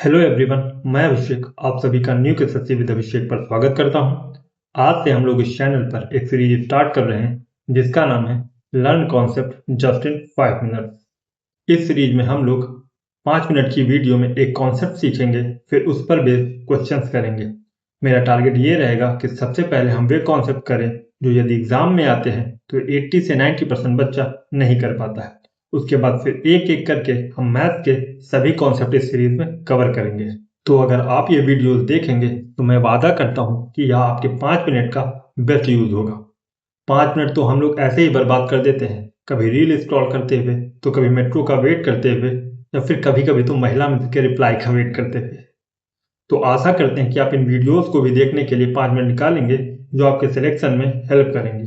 Hello everyone, मैं अभिषेक आप सभी का न्यू के विद अभिषेक पर स्वागत करता हूं। आज से हम लोग इस चैनल पर एक सीरीज स्टार्ट कर रहे हैं जिसका नाम है learn concept just in 5 minute. इस सीरीज में हम लोग 5 मिनट की वीडियो में एक कॉन्सेप्ट सीखेंगे, फिर उस पर बेस्ड क्वेश्चंस करेंगे। मेरा टारगेट ये रहेगा कि सबसे पहले हम वे कॉन्सेप्ट करें जो यदि एग्जाम में आते हैं तो 80 से 90% बच्चा नहीं कर पाता है। उसके बाद फिर एक एक करके हम मैथ के सभी कॉन्सेप्ट इस सीरीज में कवर करेंगे। तो अगर आप ये वीडियोस देखेंगे तो मैं वादा करता हूँ कि यह आपके 5 मिनट का बेस्ट यूज होगा। 5 मिनट तो हम लोग ऐसे ही बर्बाद कर देते हैं, कभी रील स्क्रॉल करते हुए, तो कभी मेट्रो का वेट करते हुए, या फिर कभी कभी तो महिला मित्र के रिप्लाई का वेट करते हुए। तो आशा करते हैं कि आप इन वीडियोस को भी देखने के लिए 5 मिनट निकालेंगे जो आपके सिलेक्शन में हेल्प करेंगे।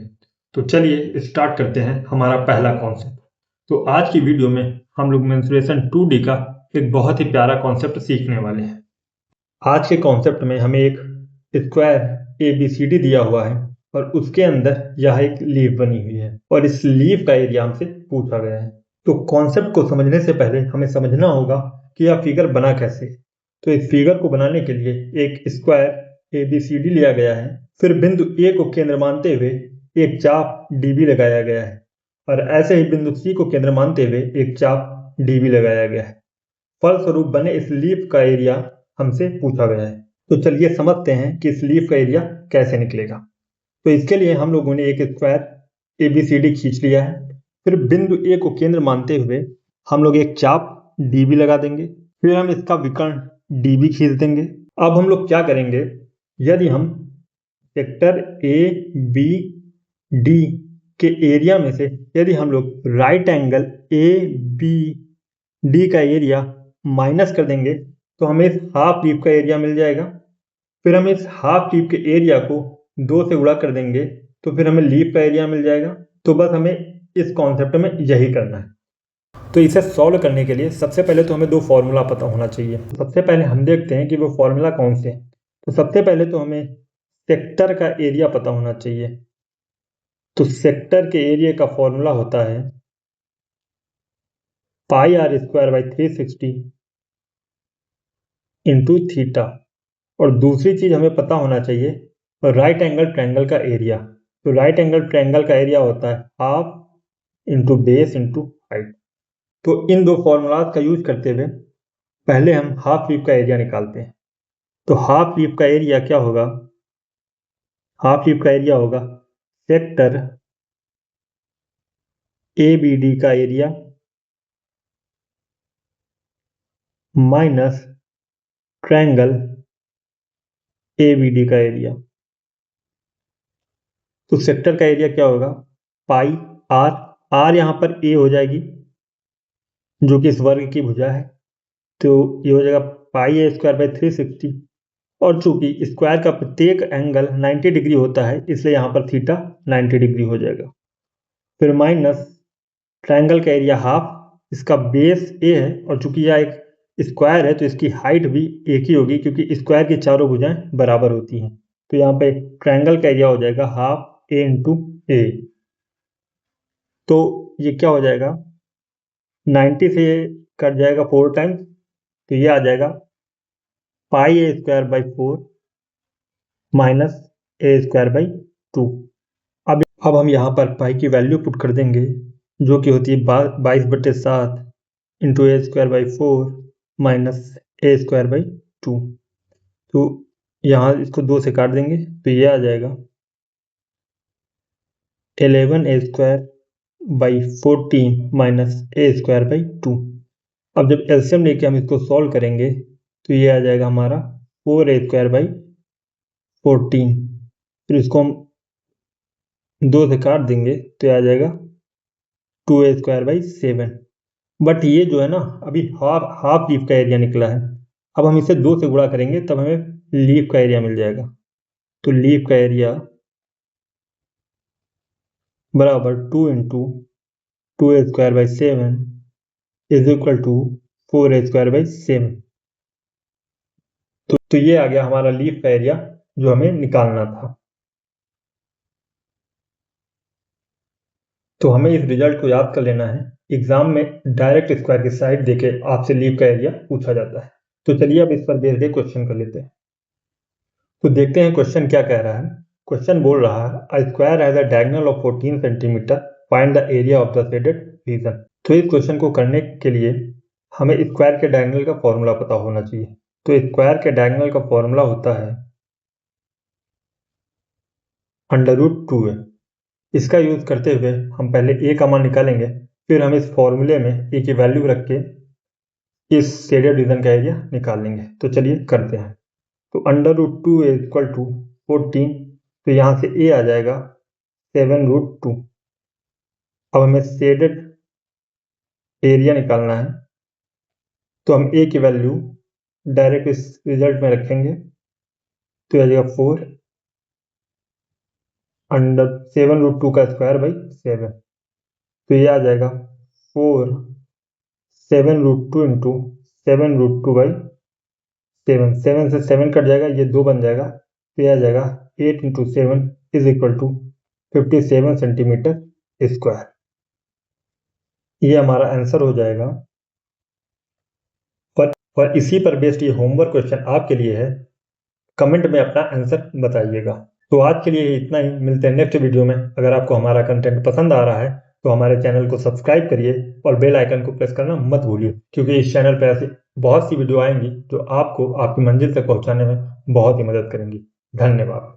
तो चलिए स्टार्ट करते हैं हमारा पहला कॉन्सेप्ट। तो आज की वीडियो में हम लोग मेंस्ट्रुएशन 2D का एक बहुत ही प्यारा कॉन्सेप्ट सीखने वाले हैं। आज के कॉन्सेप्ट में हमें एक स्क्वायर ABCD दिया हुआ है और उसके अंदर यह एक लीफ बनी हुई है और इस लीफ का एरिया हमसे पूछा गया है। तो कॉन्सेप्ट को समझने से पहले हमें समझना होगा कि यह फिगर बना कैसे। तो इस फिगर को बनाने के लिए एक स्क्वायर ABCD लिया गया है, फिर बिंदु A को केंद्र मानते हुए एक चाप DB लगाया गया है और ऐसे ही बिंदु C को केंद्र मानते हुए एक चाप DB लगाया गया है। फलस्वरूप बने इस लीफ का एरिया हमसे पूछा गया है। तो चलिए समझते हैं कि इस लीफ का एरिया कैसे निकलेगा। तो इसके लिए हम लोगों ने एक स्क्वायर ABCD खींच लिया है, फिर बिंदु A को केंद्र मानते हुए हम लोग एक चाप DB लगा देंगे, फिर हम इसका विकर्ण DB खींच देंगे। अब हम लोग क्या करेंगे, यदि हम सेक्टर ABD के एरिया में से यदि हम लोग राइट एंगल ABD का एरिया माइनस कर देंगे तो हमें इस हाफ लीफ का एरिया मिल जाएगा। फिर हम इस हाफ लीफ के एरिया को 2 से गुणा कर देंगे तो फिर हमें लीफ का एरिया मिल जाएगा। तो बस हमें इस कॉन्सेप्ट में यही करना है। तो इसे सॉल्व करने के लिए सबसे पहले तो हमें 2 फॉर्मूला पता होना चाहिए। सबसे पहले हम देखते हैं कि वो फॉर्मूला कौन से हैं। तो सबसे पहले तो हमें सेक्टर का एरिया पता होना चाहिए। तो सेक्टर के एरिया का फॉर्मूला होता है πr²/360 इंटू थीटा। और दूसरी चीज हमें पता होना चाहिए राइट एंगल ट्रायंगल का एरिया। तो राइट एंगल ट्रायंगल का एरिया होता है half into base into height. तो इन 2 फॉर्मूलाज का यूज करते हुए पहले हम हाफ लीफ का एरिया निकालते हैं। तो हाफ लीफ का एरिया क्या होगा, हाफ लीफ का एरिया होगा सेक्टर ABD का एरिया माइनस ट्रायंगल ABD का एरिया। तो सेक्टर का एरिया क्या होगा, पाई आर यहाँ पर A हो जाएगी जो कि इस वर्ग की भुजा है, तो ये हो जाएगा πa²/360। और चूंकि स्क्वायर का प्रत्येक एंगल 90 डिग्री होता है इसलिए यहाँ पर थीटा 90 डिग्री हो जाएगा। फिर माइनस ट्रायंगल का एरिया हाफ, इसका बेस A है और चूंकि यह एक स्क्वायर है तो इसकी हाइट भी एक ही होगी क्योंकि स्क्वायर की चारों भुजाएं बराबर होती हैं। तो यहाँ पे ट्रायंगल का एरिया हो जाएगा हाफ A इंटू A। तो ये क्या हो जाएगा, 90 से कट जाएगा 4 टाइम्स तो ये आ जाएगा πa²/4 माइनस a²/2। अब हम यहाँ पर पाई की वैल्यू पुट कर देंगे जो कि होती है 22/7 इंटू a²/4 माइनस a²/2। तो यहाँ इसको 2 से काट देंगे तो ये आ जाएगा 11a² माइनस a²/2। अब जब एलसीएम लेके हम इसको सॉल्व करेंगे तो ये आ जाएगा हमारा 4a²/14। फिर इसको हम 2 से काट देंगे तो ये आ जाएगा 2a²/7। बट ये जो है ना अभी हाफ लीफ का एरिया निकला है। अब हम इसे 2 से गुणा करेंगे तब हमें लीफ का एरिया मिल जाएगा। तो लीफ का एरिया बराबर 2 into 2a²/7 is equal to 4a²/7। तो ये आ गया हमारा लीफ का एरिया जो हमें निकालना था। तो हमें इस रिजल्ट को याद कर लेना है, एग्जाम में डायरेक्ट स्क्वायर की साइड देके आपसे लीफ का एरिया पूछा जाता है। तो चलिए अब इस पर बेस्ड एक क्वेश्चन कर लेते हैं। तो देखते हैं क्वेश्चन क्या कह रहा है। क्वेश्चन बोल रहा है a square has a diagonal of 14 centimetre, find the area of the shaded region. तो इस क्वेश्चन को करने के लिए हमें स्क्वायर के डायगोनल का फॉर्मूला पता होना चाहिए। तो स्क्वायर के डायगोनल का फॉर्मूला होता है √2 है। इसका यूज करते हुए हम पहले ए का मान निकालेंगे, फिर हम इस फॉर्मूले में ए की वैल्यू रख के इस शेडेड रीजन का एरिया निकाल लेंगे। तो चलिए करते हैं। तो √2 इज इक्वल टू 14, तो यहाँ से ए आ जाएगा 7√2। अब हमें शेडेड एरिया निकालना है, तो हम ए की वैल्यू डायरेक्ट इस रिजल्ट में रखेंगे, तो आ जाएगा 4 अंडर 7√2 का स्क्वायर बाई 7। तो ये आ जाएगा 4 7√2 इंटू 7√2 बाई 7। 7 से 7 कट जाएगा, ये 2 बन जाएगा, तो ये आ जाएगा 8 into 7 is equal to 57 centimetre square. ये हमारा आंसर हो जाएगा। और इसी पर बेस्ड ये होमवर्क क्वेश्चन आपके लिए है। कमेंट में अपना आंसर बताइएगा। तो आज के लिए इतना ही, मिलते हैं नेक्स्ट वीडियो में। अगर आपको हमारा कंटेंट पसंद आ रहा है तो हमारे चैनल को सब्सक्राइब करिए और बेल आइकन को प्रेस करना मत भूलिए, क्योंकि इस चैनल पर ऐसी बहुत सी वीडियो आएंगी जो आपको आपकी मंजिल तक पहुंचाने में बहुत ही मदद करेंगी। धन्यवाद।